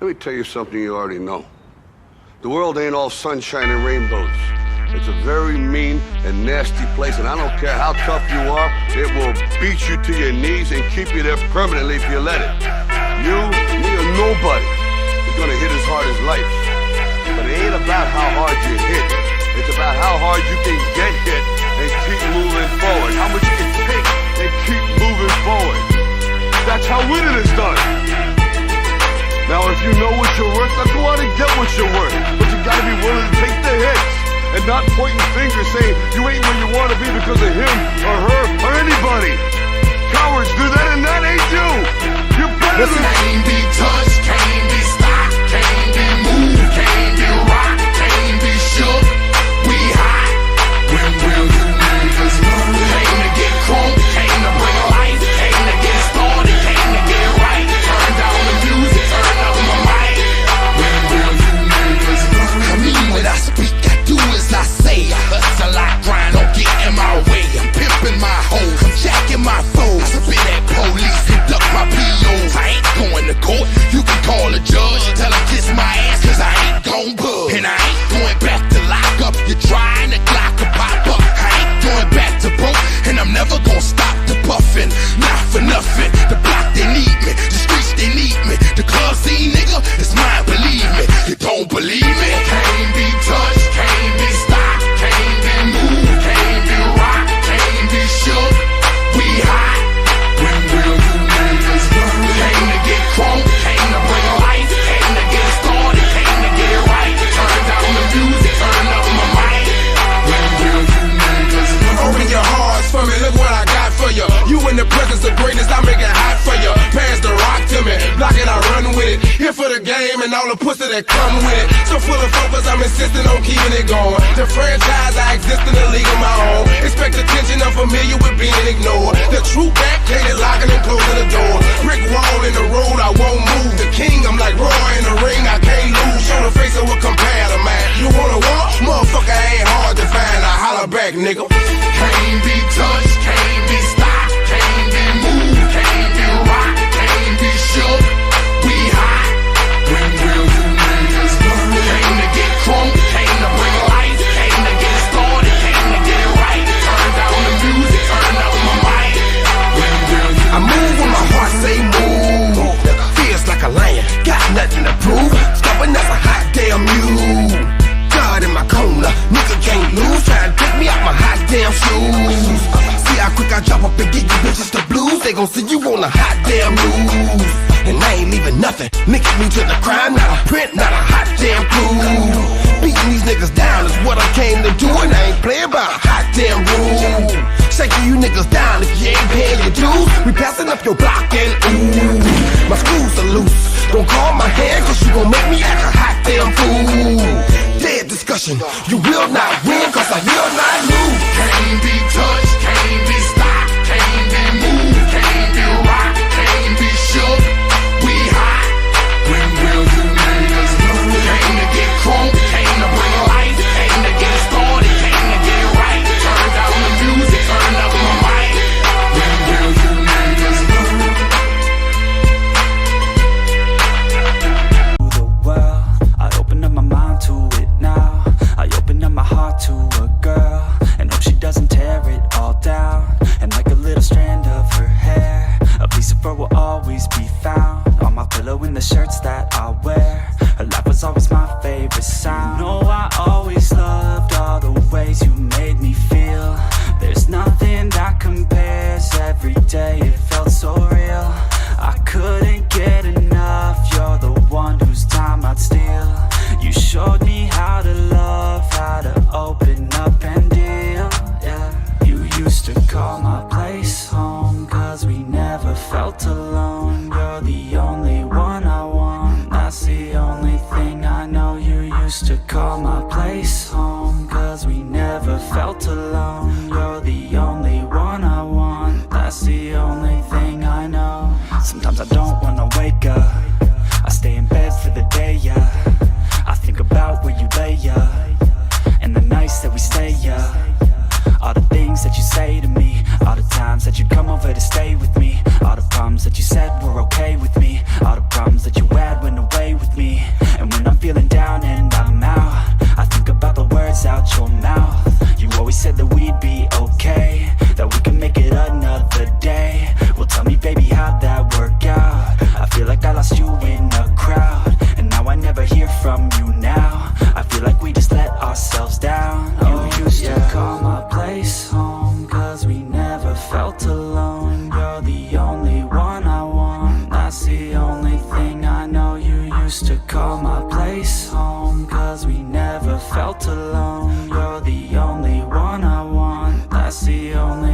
Let me tell you something you already know. The world ain't all sunshine and rainbows. It's a very mean and nasty place, and I don't care how tough you are, it will beat you to your knees and keep you there permanently if you let it. You, me, or nobody is gonna hit as hard as life. But it ain't about how hard you hit. It's about how hard you can get hit and keep moving forward. How much you can take and keep moving forward. That's how winning is done. Now, if you know what you're worth, now go out and get what you're worth. But you gotta be willing to take the hits and not pointing fingers saying you ain't where you wanna be because of him or her or anybody. Cowards do that, and that ain't you. You're better than... Can't be touched, can't be stopped, can't be moved, can't be rocked, can't be shook. We hot. When will you niggas learn? Came to get crunk, came to bring life, came to get started, came to get right. Turn down the music, turn up my mic. When will you niggas learn? I mean when I speak, I do as I say. I hustle, I grind, don't get in my way. I'm pimping my hoes, I'm jacking my foes. I spit at police and duck my POs. I ain't going to court, you can call a judge. Tell him kiss my ass, cause I ain't gon' budge. And I ain't going back to lock up. You're trying to Glock to pop up. I ain't going back to broke, and I'm never gon' stop the puffin'. Not for nothing, the block they need me, the streets they need me. The club scene, nigga, it's mine, believe me. You don't believe me? Can't be touched, can't be stopped, can't be moved, can't be rocked, can't be shook. We hot. When will you niggas learn? Came to get crunk, came to bring life, came to get started, came to get right. Turn down the music, turn up my mic. When will you niggas learn? Open your hearts for me, look what I got for you. You in the presence of greatness, I make it hot for you. Pass the rock to me, block it, I run with it. Here for the game and all the pussy that come with it. So full of focus, I'm insisting on keeping it going. The franchise, I exist in a league of my own. Expect attention, I'm familiar with being ignored. The true backdated, locking and closing the door. Brick wall in the road, I won't move. The king, I'm like Roy in the ring, I can't lose. Show the face of what compare to man. You wanna walk? Motherfucker ain't hard to find. I holler back, nigga. Can't be touched, can't be stopped, can't be moved, can't be rocked, can't be shook. We hot. When will you niggas learn? Came to get crunk, came to bring life, came to get started, came to get right. Turn down the music, turn up my mic. When will you I move when my heart say move. Feels like a lion, got nothing to prove. Stubborn as a hot damn mule. God in my corner, nigga can't lose. Try to take me out my hot damn shoes. See how quick I drop up and get you bitches the blues. They gon' see you on a hot damn news. And I ain't leaving nothing, linking me to the crime. Not a print, not a hot damn clue. Beating these niggas down is what I came to do. And I ain't playing by a hot damn rule. Shaking you niggas down if you ain't paying your dues. We passing up your block and ooh, my screws are loose. Don't call my hand cause you gon' make me act a hot damn fool. Dead discussion, you will not win cause I will not lose. Can't be touched, can't be stopped, can't be moved, can't be rocked, can't be shook. We hot. When will you niggas learn? Came to get crunk, came to bring life, came to get started, came to get right. Turn down the music, turn up my mic. When will you niggas learn? The world, I open up my mind to it now. I open up my heart to call my place home, 'cause we never felt alone. You're the only one I want, that's the only